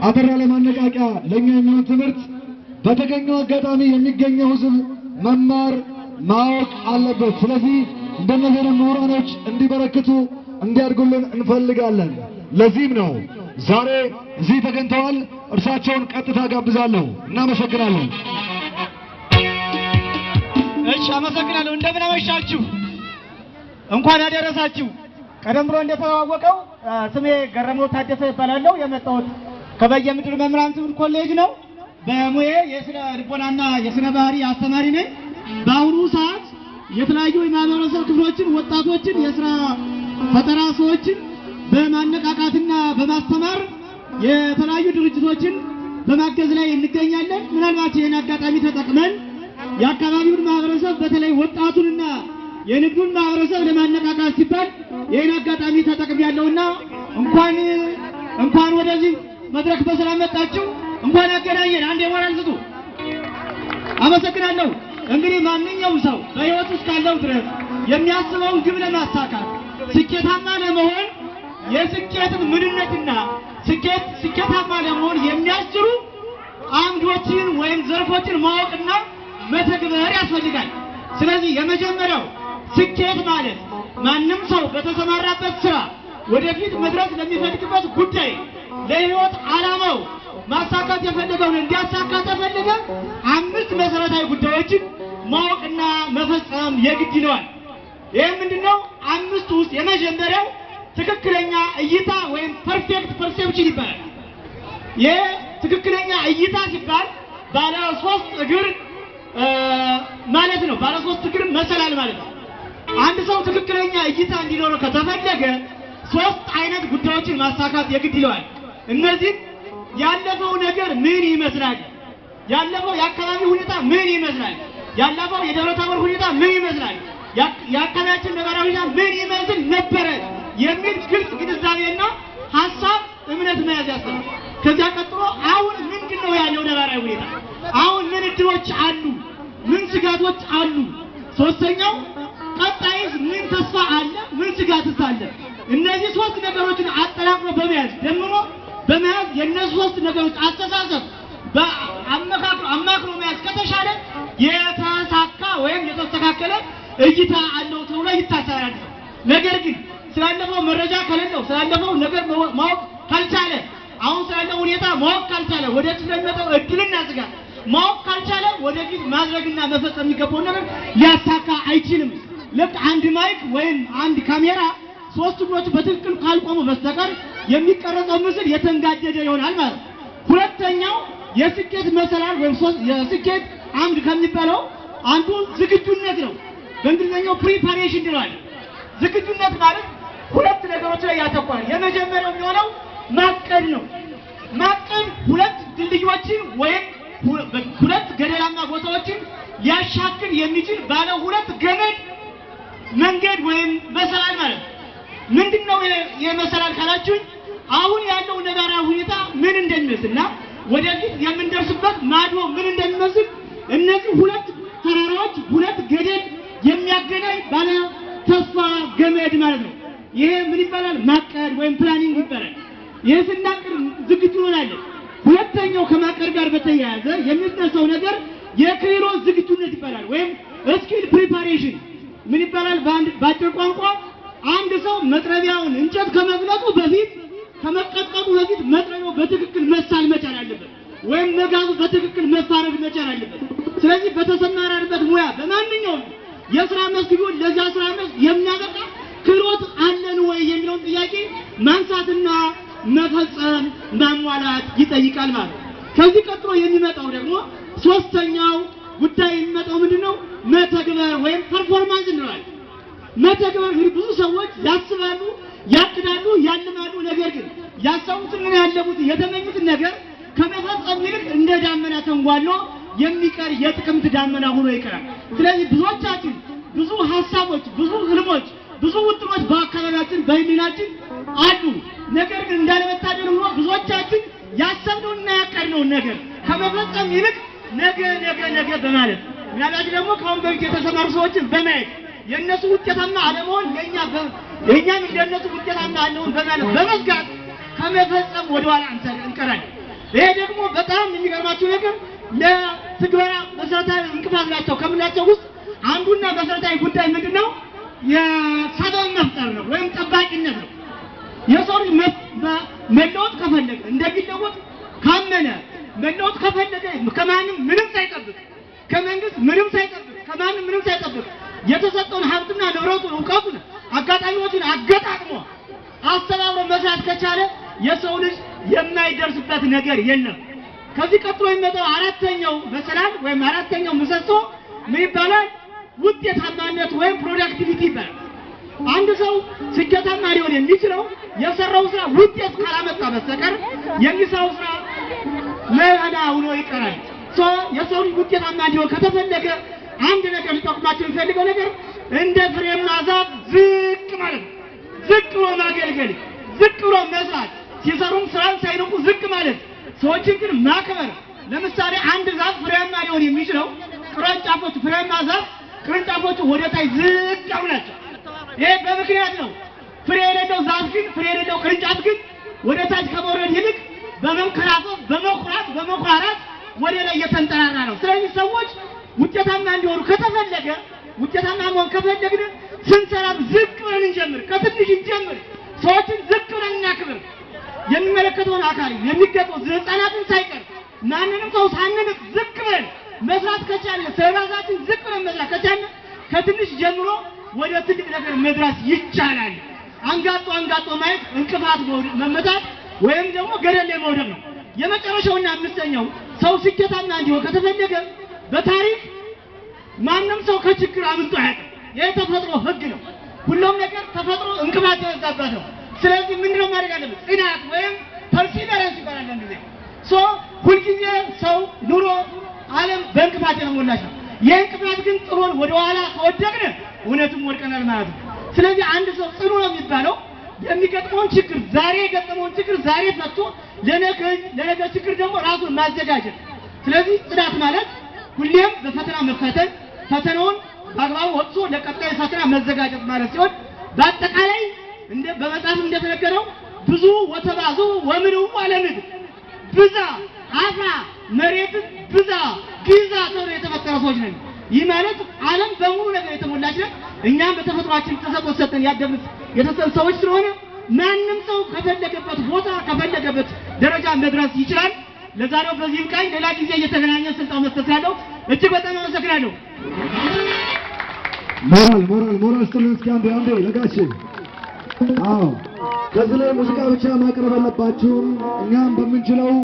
አበራ ለማነቃቂያ ለኛ የሚሆን ትምህርት በተገኘው አጋጣሚ የሚገኘው ሕዝብ መማር ማወቅ አለበት። ስለዚህ እንደነዚህ ምሁራኖች እንዲበረክቱ እንዲያድጉልን እንፈልጋለን። ለዚህም ነው ዛሬ እዚህ ተገኝተዋል። እርሳቸውን ቀጥታ ጋብዛለሁ። እናመሰግናለን። እሺ፣ አመሰግናለሁ። እንደምን አመሻችሁ፣ እንኳን አደረሳችሁ። ቀደም ብሎ እንደተዋወቀው ስሜ ገረመው ታደሰ ይባላለሁ። የመጣሁት ከበየምድር መምህራን ትምህርት ኮሌጅ ነው። በሙያ የስነ ልቦናና የስነ ባህሪ አስተማሪ ነኝ። በአሁኑ ሰዓት የተለያዩ የማህበረሰብ ክፍሎችን፣ ወጣቶችን፣ የስራ ፈጠራ ሰዎችን በማነቃቃትና በማስተማር የተለያዩ ድርጅቶችን በማገዝ ላይ እንገኛለን። ምናልባት ይህን አጋጣሚ ተጠቅመን የአካባቢውን ማህበረሰብ በተለይ ወጣቱንና የንግዱን ማህበረሰብ ለማነቃቃት ሲባል ይህን አጋጣሚ ተጠቅሜያለሁና እንኳን ወደዚህ መድረክ በሰላም መጣችሁ፣ እንኳን ያገናኘን። አንድ የሞራል ስጡ። አመሰግናለሁ። እንግዲህ ማንኛውም ሰው በህይወት ውስጥ ካለው ድረስ የሚያስበውን ግብ ለማሳካት ስኬታማ ለመሆን የስኬትን ምንነትና ስኬታማ ለመሆን የሚያስችሉ አምዶችን ወይም ዘርፎችን ማወቅና መተግበር ያስፈልጋል። ስለዚህ የመጀመሪያው ስኬት ማለት ማንም ሰው በተሰማራበት ስራ ወደፊት መድረስ ለሚፈልግበት ጉዳይ ለህይወት ዓላማው ማሳካት የፈለገውን እንዲያሳካ ተፈልገ 5 መሰረታዊ ጉዳዮችን ማወቅና መፈጸም የግድ ይለዋል። ይህ ምንድነው? 5 ውስጥ የመጀመሪያው ትክክለኛ እይታ ወይም ፐርፌክት ፐርሴፕሽን ይባላል። ይህ ትክክለኛ እይታ ሲባል ባለ 3 እግር ማለት ነው። ባለ 3 እግር መሰላል ማለት ነው። አንድ ሰው ትክክለኛ እይታ እንዲኖረው ከተፈለገ 3 አይነት ጉዳዮችን ማሳካት የግድ ይለዋል። እነዚህ ያለፈው ነገር ምን ይመስላል? ያለፈው የአካባቢ ሁኔታ ምን ይመስላል? ያለፈው የደብረታቦር ሁኔታ ምን ይመስላል? የአካባቢያችን ነባራዊ ሁኔታ ምን ይመስል ነበረ የሚል ግልጽ ግንዛቤና ሐሳብ እምነት መያዝ ያስፈልጋል። ከዚያ ቀጥሎ አሁን ምንድነው ያለው ነባራዊ ሁኔታ? አሁን ምን እድሎች አሉ? ምን ስጋቶች አሉ? ሶስተኛው ቀጣይስ ምን ተስፋ አለ? ምን ስጋትስ አለ? እነዚህ 3 ነገሮችን አጠራቅሞ በመያዝ ደምሮ በመያዝ የነዚህ 3 ነገሮች አስተሳሰብ አማክሮ መያዝ ከተሻለ የተሳካ ወይም የተስተካከለ እይታ አለው ተብሎ ይታሰባል። ነገር ግን ስላለፈው መረጃ ከሌለው ስላለፈው ነገር ማወቅ ካልቻለ አሁን ስላለው ሁኔታ ማወቅ ካልቻለ ወደፊት ለሚመጣው እድልና ስጋት ማወቅ ካልቻለ ወደፊት ማድረግና መፈጸም የሚገባው ነገር ሊያሳካ አይችልም። ልክ አንድ ማይክ ወይም አንድ ካሜራ 3 እግሮች በትክክል ካልቆሙ በስተቀር የሚቀረጸው ምስል የተንጋደደ ይሆናል ማለት ነው። ሁለተኛው የስኬት መሰላል ወይም የስኬት አምድ ከሚባለው አንዱ ዝግጁነት ነው። በእንግሊዝኛው ፕሪፓሬሽን ይላል። ዝግጁነት ማለት 2 ነገሮች ላይ ያተኮራል። የመጀመሪያው የሚሆነው ማቀድ ነው። ማቀድ 2 ድልድዮችን ወይም 2 ገደላማ ቦታዎችን ሊያሻግር የሚችል ባለ 2 ገመድ መንገድ ወይም መሰላል ማለት ነው። ምንድነው የመሰላል ካላችሁ አሁን ያለው ነባራዊ ሁኔታ ምን እንደሚመስልና ወደፊት የምንደርስበት ማዶ ምን እንደሚመስል እነዚህ 2 ተራራዎች 2 ገደል የሚያገናኝ ባለ ተስፋ ገመድ ማለት ነው። ይሄ ምን ይባላል? ማቀድ ወይም ፕላኒንግ ይባላል። ይሄ ስናቅድ ዝግጁ እንሆናለን። ሁለተኛው ከማቀድ ጋር በተያያዘ የሚነሳው ነገር የክህሎት ዝግጁነት ይባላል ወይም ስኪል ፕሪፓሬሽን ምን ይባላል? በአጭር ቋንቋ አንድ ሰው መጥረቢያውን እንጨት ከመፍለጡ በፊት ከመቀጥቀጡ በፊት መጥረቢያው በትክክል መሳል መቻል አለበት ወይም መጋዙ በትክክል መፋረድ መቻል አለበት። ስለዚህ በተሰማራንበት ሙያ በማንኛውም የሥራ መስክ ቢሆን ለዚያ ሥራ መስክ የሚያበቃ ክህሎት አለን ወይ የሚለውን ጥያቄ ማንሳትና መፈጸም ማሟላት ይጠይቃል ማለት ነው። ከዚህ ቀጥሎ የሚመጣው ደግሞ 3ኛው ጉዳይ የሚመጣው ምንድነው? መተግበር ወይም ፐርፎርማንስ እንላለን። መተግበር ብዙ ሰዎች ያስባሉ፣ ያቅዳሉ፣ ያልማሉ። ነገር ግን ያሰቡትን ያለሙትን የተመኙትን ነገር ከመፈጸም ይልቅ እንደ ዳመና ተንጓሎ የሚቀር የጥቅምት ዳመና ሆኖ ይቀራል። ስለዚህ ብዙዎቻችን ብዙ ሐሳቦች፣ ብዙ ህልሞች፣ ብዙ ውጥኖች በአካባቢያችን በህሊናችን አሉ። ነገር ግን እንዳለመታደል ሆኖ ብዙዎቻችን ያሰብነውና ያቀድነውን ነገር ከመፈጸም ይልቅ ነገ በማለት ምናልባት ደግሞ ከአሁን በፊት የተሰማሩ ሰዎችን በማየት የእነሱ ውጤታማ አለመሆን የእኛም እንደነሱ ውጤታማ አለመሆን በማለት በመዝጋት ከመፈጸም ወደኋላ እንቀራለን። ይሄ ደግሞ በጣም የሚገርማችሁ ነገር ለትግበራ መሰረታዊ እንቅፋት ናቸው ከምንላቸው ውስጥ አንዱና መሰረታዊ ጉዳይ ምንድነው? የሰበብ መፍጠር ነው ወይም ጠባቂነት ነው። የሰው ልጅ መለወጥ ከፈለገ እንደሚለወጥ ካመነ መለወጥ ከፈለገ ከማንም ምንም ሳይጠብቅ ከመንግስት ምንም ሳይጠብቅ ከማንም ምንም ሳይጠብቅ የተሰጠውን ሀብትና ንብረቱን ዕውቀቱን አጋጣሚዎችን አገጣጥሞ አስተባብሮ መስራት ከቻለ የሰው ልጅ የማይደርስበት ነገር የለም። ከዚህ ቀጥሎ የሚመጣው አራተኛው መሰላል ወይም አራተኛው ምሰሶ ምን ይባላል? ውጤታማነት ወይም ፕሮዳክቲቪቲ ይባላል። አንድ ሰው ስኬታማ ሊሆን የሚችለው የሰራው ስራ ውጤት ካላመጣ በስተቀር የሚሰራው ስራ መና ሆኖ ይቀራል። የሰው ልጅ ውጤታማ እንዲሆን ከተፈለገ አንድ ነገር ሊጠቅማቸው የሚፈልገው ነገር እንደ ፍሬማ ዛፍ ዝቅ ማለት፣ ዝቅ ብሎ ማገልገል፣ ዝቅ ብሎ መስራት፣ ሲሰሩም ስራን ሳይንቁ ዝቅ ማለት፣ ሰዎችን ግን ማክበር። ለምሳሌ አንድ ዛፍ ፍሬያማ ሊሆን የሚችለው ቅርንጫፎቹ ፍሬያማ ዛፍ ቅርንጫፎቹ ወደ ታች ዝቅ ያሉ ናቸው። ይሄ በምክንያት ነው። ፍሬ የሌለው ዛፍ ግን ፍሬ የሌለው ቅርንጫፍ ግን ወደ ታች ከመውረድ ይልቅ በመንከራፈፍ በመኩራራት ወደ ላይ እየተንጠራራ ነው። ስለዚህ ሰዎች ውጤታማ እንዲሆኑ ከተፈለገ ውጤታማ መሆን ከፈለግን ስንሰራም ዝቅ ብለን እንጀምር፣ ከትንሽ እንጀምር። ሰዎችን ዝቅ ብለን እናክብር። የሚመለከተውን አካል የሚገባው ሕፃናትን ሳይቀር ማንንም ሰው ሳንንቅ ዝቅ ብለን መስራት ከቻለ ስለራሳችን ዝቅ ብለን መስራት ከቻለ ከትንሽ ጀምሮ ወደ ትልቅ ነገር መድረስ ይቻላል። አንጋጦ ማየት እንቅፋት መመታት ወይም ደግሞ ገደል ላይ መውደቅ ነው። የመጨረሻውና አምስተኛው ሰው ስኬታማ እንዲሆን ከተፈለገ በታሪክ ማንም ሰው ከችግር አምልጦ አያውቅም። የተፈጥሮ ህግ ነው። ሁሉም ነገር ተፈጥሮ እንቅፋት የበዛበት ነው። ስለዚህ ምንድነው ማድረግ አለበት? ጽናት ወይም ፐርሲቨረንስ ይባላል። እንደዚህ ሁልጊዜ ሰው ኑሮ ዓለም በእንቅፋት የተሞላች ነው። ይህ እንቅፋት ግን ጥሎን ወደ ኋላ ከወደቅን እውነትም ወድቀናል ማለት ነው። ስለዚህ አንድ ሰው ጽኑ ነው የሚባለው የሚገጥመውን ችግር ዛሬ የገጠመውን ችግር ዛሬ ፈትቶ ለነገ ችግር ደግሞ ራሱን ማዘጋጀት። ስለዚህ ጽናት ማለት ሁሌም በፈተና መፈተን፣ ፈተናውን በአግባቡ ወጥቶ ለቀጣይ ፈተና መዘጋጀት ማለት ሲሆን በአጠቃላይ በመጽሐፍ እንደተነገረው ብዙ ወተባዙ ወምንው ዓለምድ ብዛ አፍራ መሬትን ብዛ ግዛ ተብሎ የተፈጠረ ሰዎች ነን። ይህ ማለት ዓለም በሙሉ ነገር የተሞላች ነው። እኛም በተፈጥሯችን ተሰጥቶ ሰጠን ያደግን የተሰጠን ሰዎች ስለሆነ ማንም ሰው ከፈለገበት ቦታ ከፈለገበት ደረጃ መድረስ ይችላል። ለዛሬው በዚህም ቃል ሌላ ጊዜ እየተገናኘን ስልጣን መስጠት ያለው እጅግ በጣም አመሰግናለሁ። ሞራል ስጥልን እስኪ አንዴ ለጋሼ። አዎ ከዚህ ላይ ሙዚቃ ብቻ ማቅረብ አለባችሁም። እኛም በምንችለው